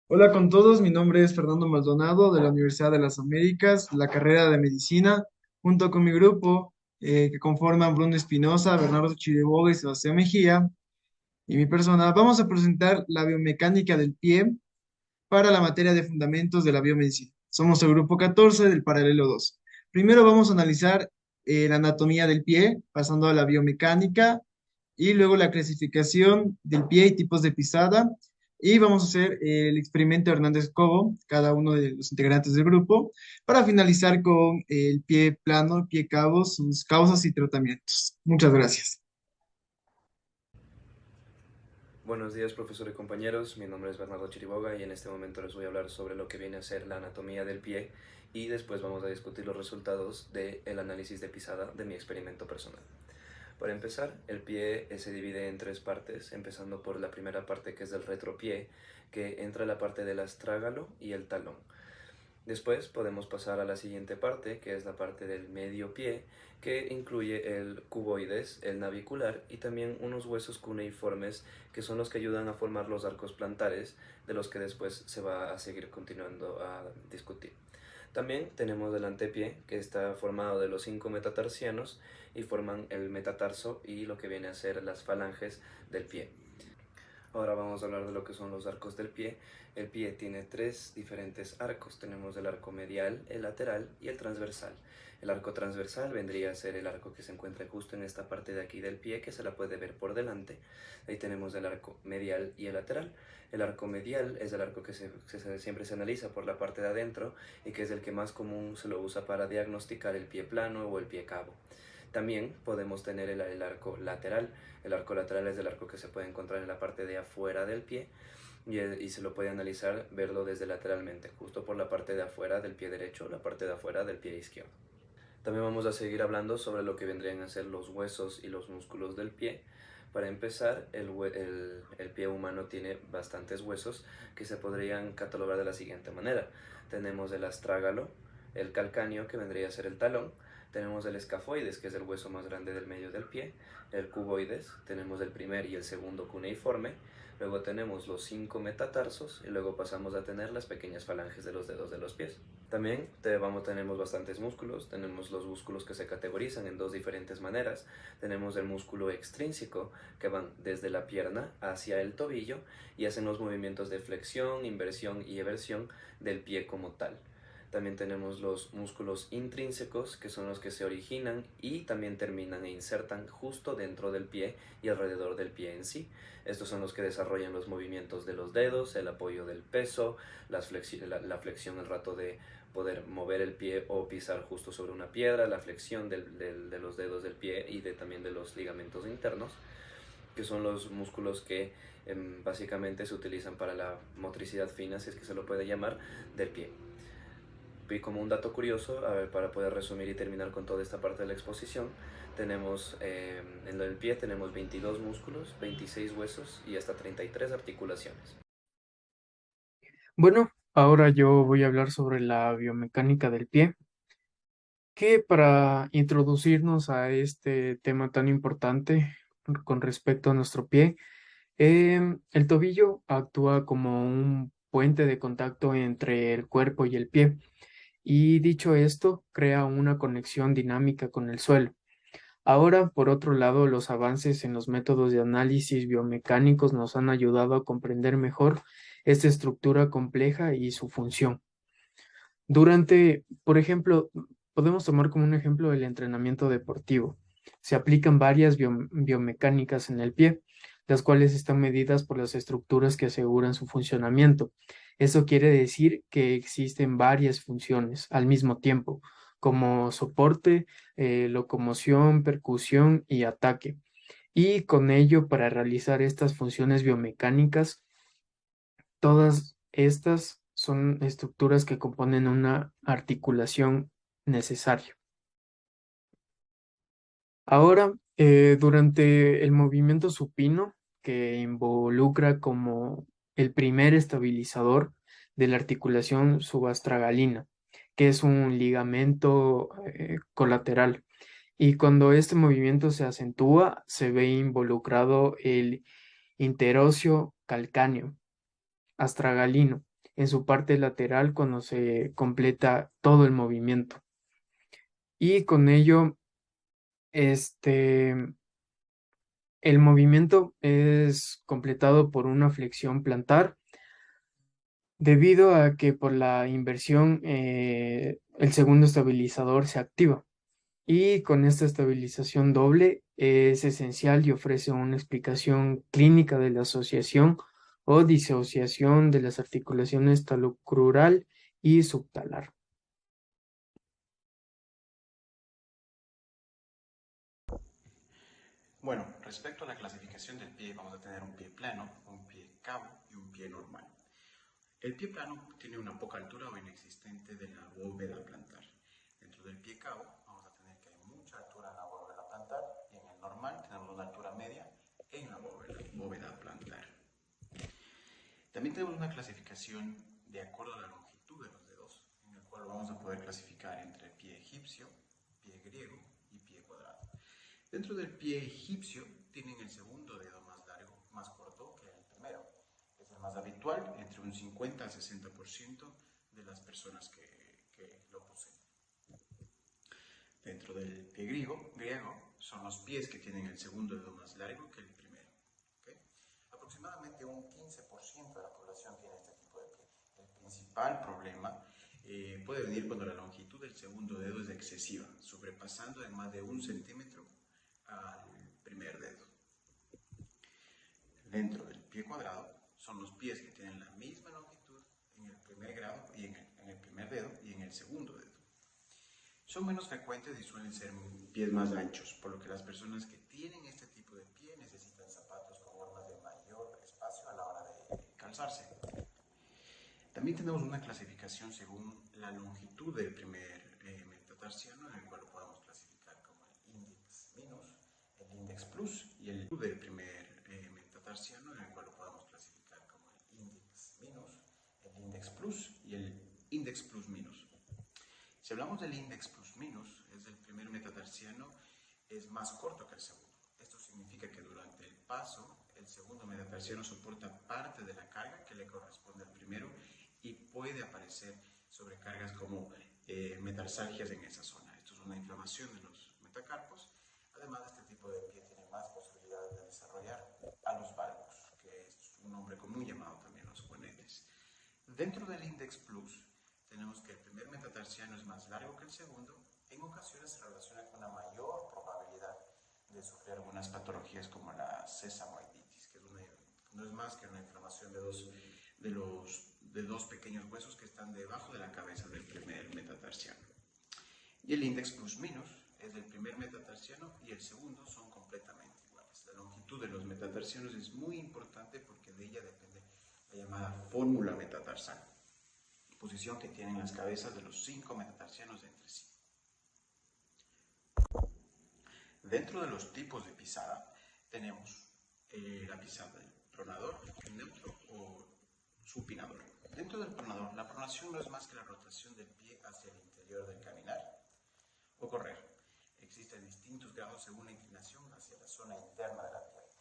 Hola con todos, mi nombre es Fernando Maldonado de la Universidad de las Américas, la carrera de medicina, junto con mi grupo que conforman Bruno Espinosa, Bernardo Chiriboga y Sebastián Mejía, y mi persona, vamos a presentar la biomecánica del pie para la materia de fundamentos de la biomedicina. Somos el grupo 14 del paralelo 2. Primero vamos a analizar la anatomía del pie, pasando a la biomecánica y luego la clasificación del pie y tipos de pisada. Y vamos a hacer el experimento de Hernández Cobo, cada uno de los integrantes del grupo, para finalizar con el pie plano, el pie cabo, sus causas y tratamientos. Muchas gracias. Buenos días, profesor y compañeros. Mi nombre es Bernardo Chiriboga y en este momento les voy a hablar sobre lo que viene a ser la anatomía del pie y después vamos a discutir los resultados del análisis de pisada de mi experimento personal. Para empezar, el pie se divide en tres partes, empezando por la primera parte que es del retropié, que entra la parte del astrágalo y el talón. Después podemos pasar a la siguiente parte, que es la parte del medio pie, que incluye el cuboides, el navicular y también unos huesos cuneiformes que son los que ayudan a formar los arcos plantares, de los que después se va a seguir continuando a discutir. También tenemos el antepié, que está formado de los 5 metatarsianos y forman el metatarso y lo que viene a ser las falanges del pie. Ahora vamos a hablar de lo que son los arcos del pie. El pie tiene tres diferentes arcos. Tenemos el arco medial, el lateral y el transversal. El arco transversal vendría a ser el arco que se encuentra justo en esta parte de aquí del pie, que se la puede ver por delante. Ahí tenemos el arco medial y el lateral. El arco medial es el arco que siempre se analiza por la parte de adentro y que es el que más común se lo usa para diagnosticar el pie plano o el pie cabo. También podemos tener el arco lateral. El arco lateral es el arco que se puede encontrar en la parte de afuera del pie y se lo puede analizar, verlo desde lateralmente, justo por la parte de afuera del pie derecho, la parte de afuera del pie izquierdo. También vamos a seguir hablando sobre lo que vendrían a ser los huesos y los músculos del pie. Para empezar, el pie humano tiene bastantes huesos que se podrían catalogar de la siguiente manera. Tenemos el astrágalo, el calcáneo, que vendría a ser el talón, tenemos el escafoides, que es el hueso más grande del medio del pie, el cuboides, tenemos el primer y el segundo cuneiforme, luego tenemos los 5 metatarsos y luego pasamos a tener las pequeñas falanges de los dedos de los pies. También tenemos bastantes músculos, tenemos los músculos que se categorizan en dos diferentes maneras. Tenemos el músculo extrínseco, que van desde la pierna hacia el tobillo y hacen los movimientos de flexión, inversión y eversión del pie como tal. También tenemos los músculos intrínsecos, que son los que se originan y también terminan e insertan justo dentro del pie y alrededor del pie en sí. Estos son los que desarrollan los movimientos de los dedos, el apoyo del peso, la flexión al rato de poder mover el pie o pisar justo sobre una piedra, la flexión de los dedos del pie y también de los ligamentos internos, que son los músculos que básicamente se utilizan para la motricidad fina, si es que se lo puede llamar, del pie. Y como un dato curioso, a ver, para poder resumir y terminar con toda esta parte de la exposición, tenemos en el pie tenemos 22 músculos, 26 huesos y hasta 33 articulaciones. Bueno, ahora yo voy a hablar sobre la biomecánica del pie, que para introducirnos a este tema tan importante con respecto a nuestro pie, el tobillo actúa como un puente de contacto entre el cuerpo y el pie, y dicho esto, crea una conexión dinámica con el suelo. Ahora, por otro lado, los avances en los métodos de análisis biomecánicos nos han ayudado a comprender mejor esta estructura compleja y su función. Por ejemplo, podemos tomar como un ejemplo el entrenamiento deportivo. Se aplican varias biomecánicas en el pie, las cuales están medidas por las estructuras que aseguran su funcionamiento. Eso quiere decir que existen varias funciones al mismo tiempo, como soporte, locomoción, percusión y ataque. Y con ello, para realizar estas funciones biomecánicas, todas estas son estructuras que componen una articulación necesaria. Ahora, durante el movimiento supino, que involucra como el primer estabilizador de la articulación subastragalina, que es un ligamento colateral. Y cuando este movimiento se acentúa, se ve involucrado el interóseo calcáneo astragalino, en su parte lateral cuando se completa todo el movimiento. Y con ello, este, el movimiento es completado por una flexión plantar debido a que por la inversión el segundo estabilizador se activa. Y con esta estabilización doble es esencial y ofrece una explicación clínica de la asociación o disociación de las articulaciones talocrural y subtalar. Bueno, respecto a la clasificación del pie, vamos a tener un pie plano, un pie cabo y un pie normal. El pie plano tiene una poca altura o inexistente de la bóveda plantar. Dentro del pie cabo vamos a tener que hay mucha altura en la bóveda plantar y en el normal tenemos una altura media en la bóveda plantar. También tenemos una clasificación de acuerdo a la longitud de los dedos, en el cual vamos a poder clasificar entre pie egipcio, pie griego y pie cuadrado. Dentro del pie egipcio tienen el segundo dedo más largo, más corto que el primero. Es el más habitual, entre un 50 al 60% de las personas que lo poseen. Dentro del pie griego son los pies que tienen el segundo dedo más largo que el primero. ¿Okay? Aproximadamente un 15% de la población tiene este tipo de pie. El principal problema puede venir cuando la longitud del segundo dedo es excesiva, sobrepasando en más de 1 centímetro al primer dedo. Dentro del pie cuadrado son los pies que tienen la misma longitud en el primer grado y en el primer dedo y en el segundo dedo. Son menos frecuentes y suelen ser pies más anchos, por lo que las personas que tienen este tipo de pie necesitan zapatos con hormas de mayor espacio a la hora de calzarse. También tenemos una clasificación según la longitud del primer metatarsiano, en el cual lo podemos clasificar como el índice minus, el index plus y el del primer metatarsiano, en el cual lo podemos clasificar como el index minus, el index plus y el index plus minus. Si hablamos del index plus minus, es el primer metatarsiano, es más corto que el segundo. Esto significa que durante el paso, el segundo metatarsiano soporta parte de la carga que le corresponde al primero y puede aparecer sobrecargas como metarsalgias en esa zona. Esto es una inflamación de los metacarpos. Además, este tipo de pie tiene más posibilidades de desarrollar a los valgus, que es un nombre común llamado también los juanetes. Dentro del index plus, tenemos que el primer metatarsiano es más largo que el segundo. En ocasiones se relaciona con una mayor probabilidad de sufrir algunas patologías como la sesamoiditis, que no es más que una inflamación de dos pequeños huesos que están debajo de la cabeza del primer metatarsiano. Y el index plus minus es del primer metatarsiano y el segundo son completamente iguales. La longitud de los metatarsianos es muy importante porque de ella depende la llamada fórmula metatarsal, posición que tienen las cabezas de los 5 metatarsianos entre sí. Dentro de los tipos de pisada tenemos la pisada del pronador, neutro o supinador. Dentro del pronador, la pronación no es más que la rotación del pie hacia el interior del caminar o correr. Existen distintos grados según la inclinación hacia la zona interna de la pierna.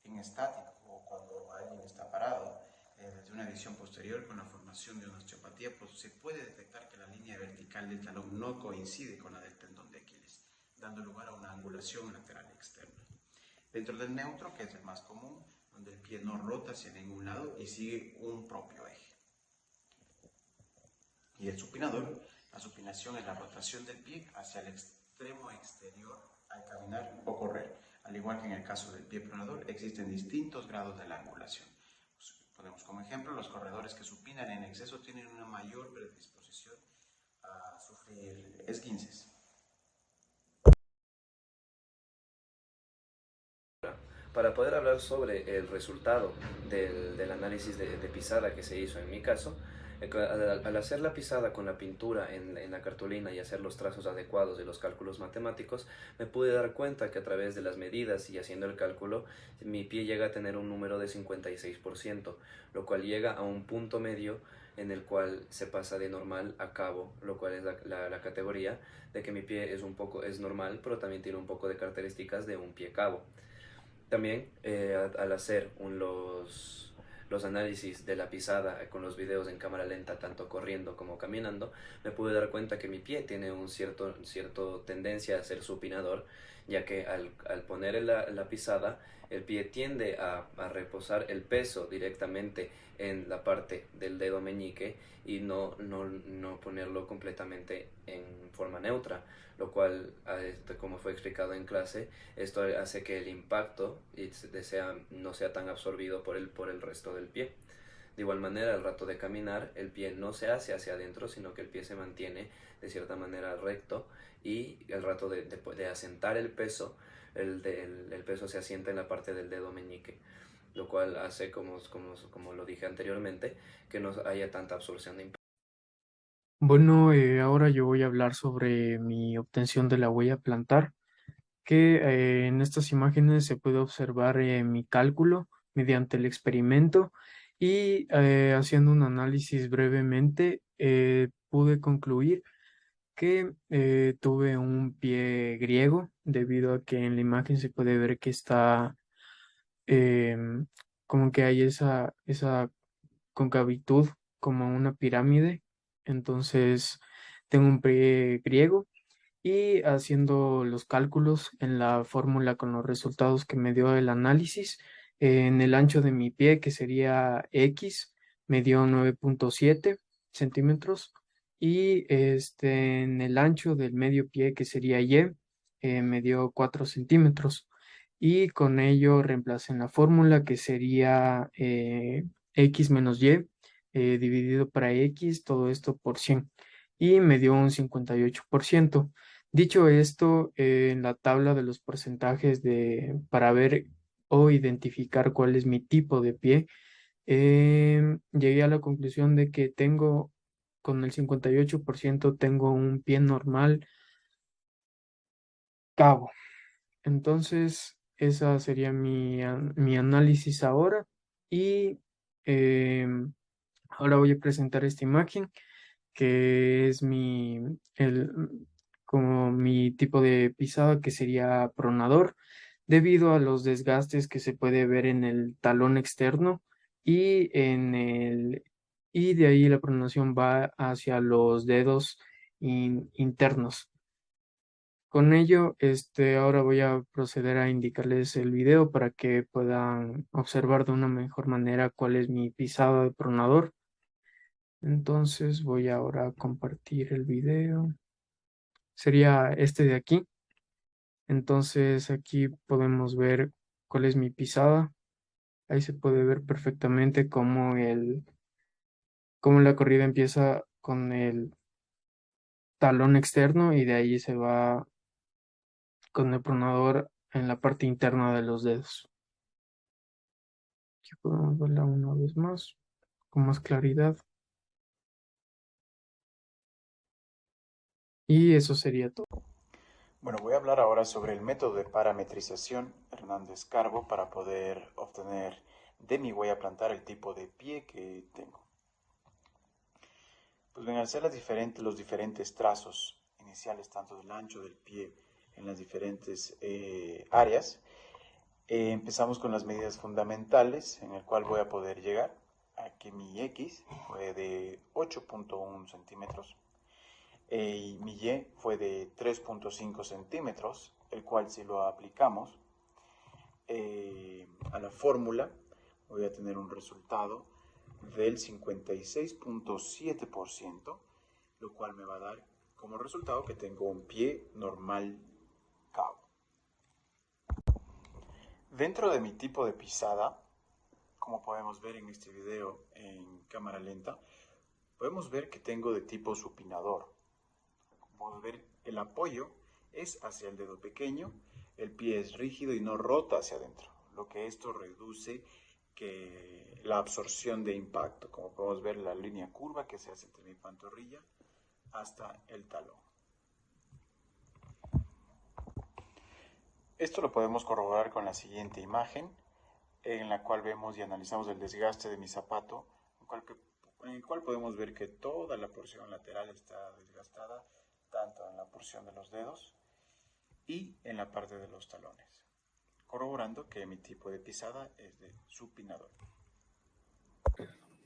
En estático o cuando alguien está parado, desde una visión posterior con la formación de una osteopatía, pues se puede detectar que la línea vertical del talón no coincide con la del tendón de Aquiles, dando lugar a una angulación lateral externa. Dentro del neutro, que es el más común, donde el pie no rota hacia ningún lado y sigue un propio eje. Y el supinador, la supinación es la rotación del pie hacia el extremo exterior al caminar o correr. Al igual que en el caso del pie pronador, existen distintos grados de la angulación. Ponemos como ejemplo, los corredores que supinan en exceso tienen una mayor predisposición a sufrir esguinces. Para poder hablar sobre el resultado del análisis de pisada que se hizo en mi caso, al hacer la pisada con la pintura en la cartulina y hacer los trazos adecuados y los cálculos matemáticos, me pude dar cuenta que a través de las medidas y haciendo el cálculo, mi pie llega a tener un número de 56%, lo cual llega a un punto medio en el cual se pasa de normal a cabo, lo cual es la categoría de que mi pie es normal, pero también tiene un poco de características de un pie cabo. También al hacer los análisis de la pisada con los videos en cámara lenta, tanto corriendo como caminando, me pude dar cuenta que mi pie tiene un cierto tendencia a ser supinador, ya que al poner la pisada, el pie tiende a reposar el peso directamente en la parte del dedo meñique y no ponerlo completamente en forma neutra, lo cual, como fue explicado en clase, esto hace que el impacto no sea tan absorbido por el resto del pie. De igual manera, al rato de caminar, el pie no se hace hacia adentro, sino que el pie se mantiene de cierta manera recto, y al rato de asentar el peso, el peso se asienta en la parte del dedo meñique, lo cual hace, como lo dije anteriormente, que no haya tanta absorción de impacto. Bueno, ahora yo voy a hablar sobre mi obtención de la huella plantar, que en estas imágenes se puede observar mi cálculo mediante el experimento y haciendo un análisis brevemente pude concluir que tuve un pie griego debido a que en la imagen se puede ver que está em, como que hay esa concavitud como una pirámide. Entonces tengo un pie griego y haciendo los cálculos en la fórmula con los resultados que me dio el análisis, en el ancho de mi pie, que sería X, me dio 9.7 centímetros y en el ancho del medio pie, que sería Y, me dio 4 centímetros. Y con ello reemplacé en la fórmula que sería X menos Y dividido para X, todo esto por 100 y me dio un 58%. Dicho esto, en la tabla de los porcentajes para ver o identificar cuál es mi tipo de pie, llegué a la conclusión de que con el 58% tengo un pie normal cabo. Entonces, esa sería mi análisis ahora y em, ahora voy a presentar esta imagen que es como mi tipo de pisada, que sería pronador, debido a los desgastes que se puede ver en el talón externo y y de ahí la pronación va hacia los dedos internos. Con ello, ahora voy a proceder a indicarles el video para que puedan observar de una mejor manera cuál es mi pisada de pronador. Entonces voy ahora a compartir el video. Sería este de aquí. Entonces aquí podemos ver cuál es mi pisada. Ahí se puede ver perfectamente cómo la corrida empieza con el talón externo y de ahí se va con el pronador en la parte interna de los dedos. Aquí podemos verla una vez más con más claridad. Y eso sería todo. Bueno, voy a hablar ahora sobre el método de parametrización Hernández-Carbo para poder obtener de mi huella plantar el tipo de pie que tengo. Pues bien, al hacer los diferentes trazos iniciales, tanto del ancho del pie en las diferentes áreas, empezamos con las medidas fundamentales, en el cual voy a poder llegar a que mi X fue de 8.1 centímetros y mi Y fue de 3.5 centímetros, el cual si lo aplicamos a la fórmula voy a tener un resultado del 56.7%, lo cual me va a dar como resultado que tengo un pie normal cabo. Dentro de mi tipo de pisada, como podemos ver en este video en cámara lenta, podemos ver que tengo de tipo supinador. Podemos ver el apoyo es hacia el dedo pequeño, el pie es rígido y no rota hacia adentro, lo que esto reduce la absorción de impacto. Como podemos ver la línea curva que se hace entre mi pantorrilla hasta el talón. Esto lo podemos corroborar con la siguiente imagen, en la cual vemos y analizamos el desgaste de mi zapato, en el cual podemos ver que toda la porción lateral está desgastada, tanto en la porción de los dedos y en la parte de los talones, corroborando que mi tipo de pisada es de supinador.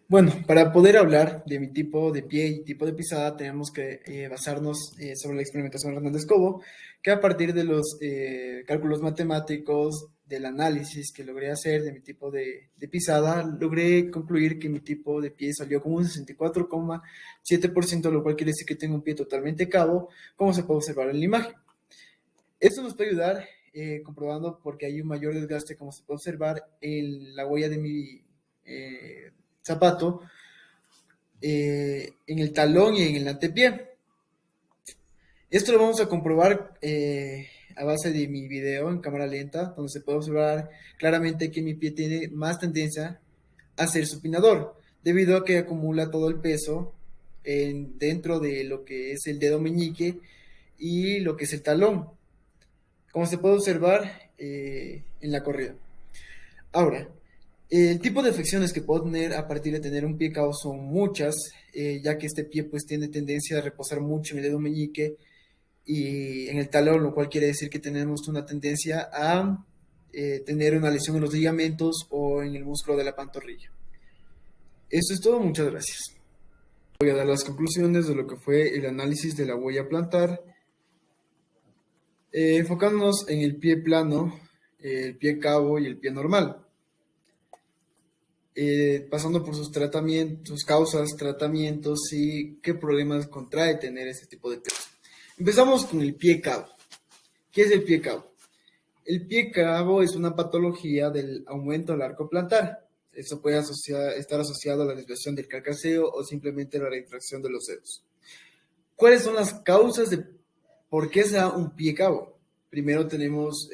Bueno, para poder hablar de mi tipo de pie y tipo de pisada, tenemos que basarnos sobre la experimentación de Hernández-Cobo, que a partir de los cálculos matemáticos, del análisis que logré hacer de mi tipo de pisada, logré concluir que mi tipo de pie salió como un 64,7%, lo cual quiere decir que tengo un pie totalmente cabo, como se puede observar en la imagen. Esto nos puede ayudar comprobando porque hay un mayor desgaste, como se puede observar en la huella de mi zapato, en el talón y en el antepié. Esto lo vamos a comprobar a base de mi video en cámara lenta, donde se puede observar claramente que mi pie tiene más tendencia a ser supinador, debido a que acumula todo el peso dentro de lo que es el dedo meñique y lo que es el talón, como se puede observar en la corrida. Ahora, el tipo de afecciones que puedo tener a partir de tener un pie cao son muchas, ya que este pie pues tiene tendencia a reposar mucho en el dedo meñique y en el talón, lo cual quiere decir que tenemos una tendencia a tener una lesión en los ligamentos o en el músculo de la pantorrilla. Esto es todo, muchas gracias. Voy a dar las conclusiones de lo que fue el análisis de la huella plantar, enfocándonos en el pie plano, el pie cabo y el pie normal. Pasando por sus tratamientos, sus causas, tratamientos y qué problemas contrae tener este tipo de peso. Empezamos con el pie cabo. ¿Qué es el pie cabo? El pie cabo es una patología del aumento del arco plantar. Esto puede estar asociado a la desviación del carcaseo o simplemente la retracción de los dedos. ¿Cuáles son las causas de por qué se da un pie cabo? Primero tenemos,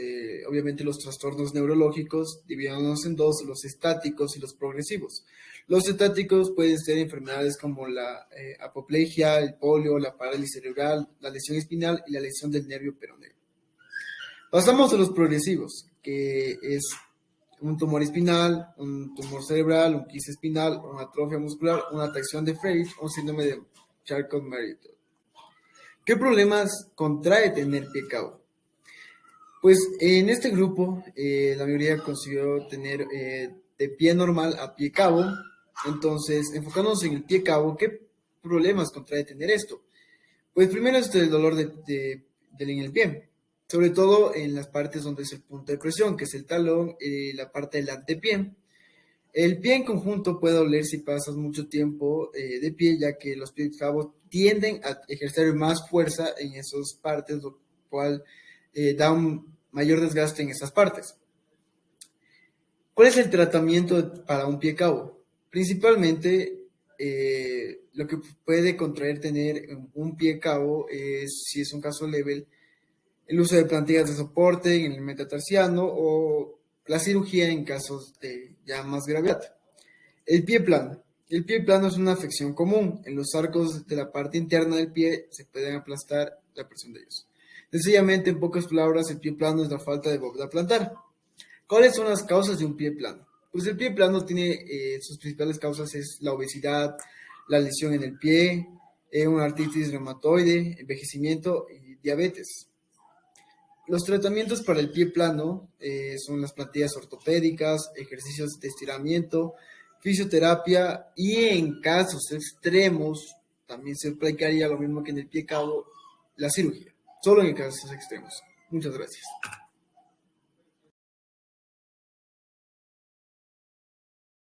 obviamente, los trastornos neurológicos, dividiéndonos en dos, los estáticos y los progresivos. Los estáticos pueden ser enfermedades como la apoplegia, el polio, la parálisis cerebral, la lesión espinal y la lesión del nervio peroneo. Pasamos a los progresivos, que es un tumor espinal, un tumor cerebral, un quiste espinal, una atrofia muscular, una atracción de Freight, un síndrome de Charcot-Marie. ¿Qué problemas contrae tener pie cabo? Pues en este grupo la mayoría consiguió tener de pie normal a pie cabo. Entonces, enfocándonos en el pie cabo, ¿qué problemas contrae tener esto? Pues primero es el dolor en el pie, sobre todo en las partes donde es el punto de presión, que es el talón y la parte del antepié. El pie en conjunto puede doler si pasas mucho tiempo de pie, ya que los pies cabos tienden a ejercer más fuerza en esas partes, lo cual da un mayor desgaste en esas partes. ¿Cuál es el tratamiento para un pie cabo? Principalmente, lo que puede contraer tener un pie cabo es, si es un caso leve, el uso de plantillas de soporte en el metatarsiano o la cirugía en casos de ya más gravedad. El pie plano. El pie plano es una afección común. En los arcos de la parte interna del pie se pueden aplastar la presión de ellos. Sencillamente, en pocas palabras, el pie plano es la falta de bóveda plantar. ¿Cuáles son las causas de un pie plano? Pues el pie plano tiene sus principales causas es la obesidad, la lesión en el pie, una artritis reumatoide, envejecimiento y diabetes. Los tratamientos para el pie plano son las plantillas ortopédicas, ejercicios de estiramiento, fisioterapia y en casos extremos también se aplicaría lo mismo que en el pie cabo, la cirugía, solo en casos extremos. Muchas gracias.